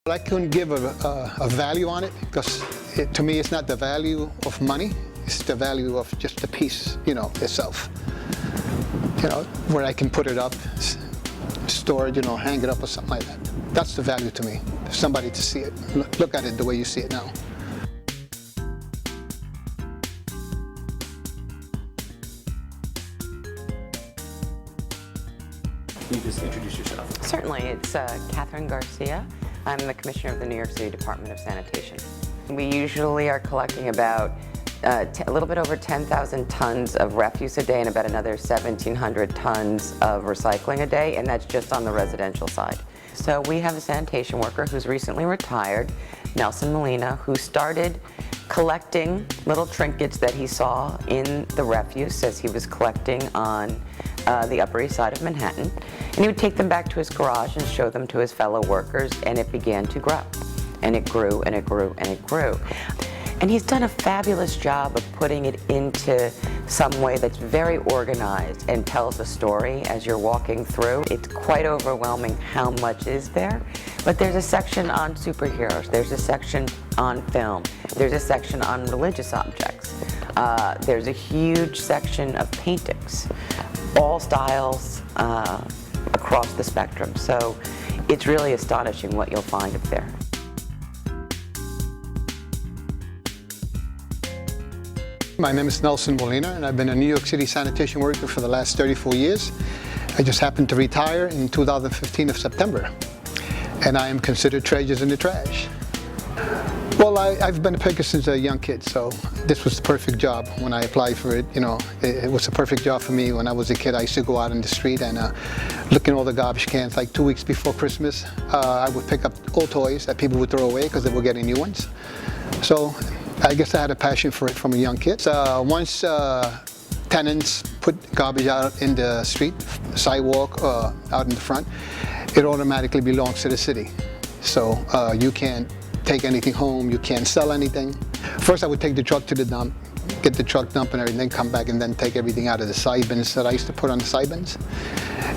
I couldn't give a value on it because to me it's not the value of money, it's the value of just the piece, itself. Where I can put it up, store it, hang it up or something like that. That's the value to me, somebody to see it, look at it the way you see it now. Can you just introduce yourself? Certainly. It's Catherine Garcia. I'm the Commissioner of the New York City Department of Sanitation. We usually are collecting about a little bit over 10,000 tons of refuse a day and about another 1,700 tons of recycling a day, and that's just on the residential side. So we have a sanitation worker who's recently retired, Nelson Molina, who started collecting little trinkets that he saw in the refuse as he was collecting on the Upper East Side of Manhattan. And he would take them back to his garage and show them to his fellow workers, and it began to grow. And it grew, and it grew, and it grew. And he's done a fabulous job of putting it into some way that's very organized and tells a story as you're walking through. It's quite overwhelming how much is there. But there's a section on superheroes, there's a section on film, there's a section on religious objects, there's a huge section of paintings, all styles across the spectrum. So it's really astonishing what you'll find up there. My name is Nelson Molina, and I've been a New York City sanitation worker for the last 34 years. I just happened to retire in 2015 of September, and I am considered treasures in the trash. Well, I've been a picker since a young kid, so this was the perfect job when I applied for it. It was a perfect job for me. When I was a kid, I used to go out in the street and look in all the garbage cans. Like 2 weeks before Christmas, I would pick up old toys that people would throw away because they were getting new ones. So I guess I had a passion for it from a young kid. Once tenants put garbage out in the street, sidewalk, out in the front, it automatically belongs to the city. So you can't take anything home, you can't sell anything. First I would take the truck to the dump, get the truck dumped and everything, come back and then take everything out of the side bins that I used to put on the side bins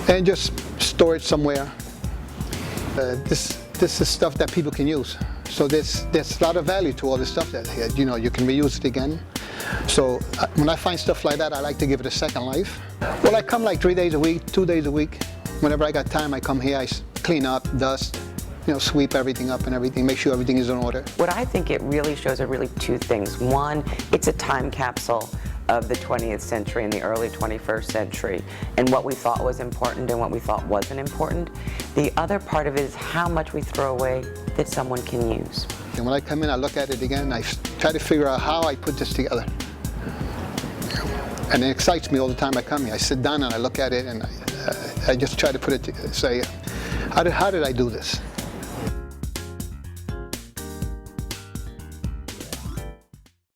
and just store it somewhere. This is stuff that people can use. So there's a lot of value to all this stuff that here. You can reuse it again. So when I find stuff like that, I like to give it a second life. Well, I come like 3 days a week, 2 days a week. Whenever I got time, I come here, I clean up, dust, sweep everything up and everything, make sure everything is in order. What I think it really shows are really two things. One, it's a time capsule of the 20th century and the early 21st century, and what we thought was important and what we thought wasn't important. The other part of it is how much we throw away that someone can use. And when I come in, I look at it again, I try to figure out how I put this together. And it excites me all the time I come here. I sit down and I look at it and I just try to put it, say, how did I do this?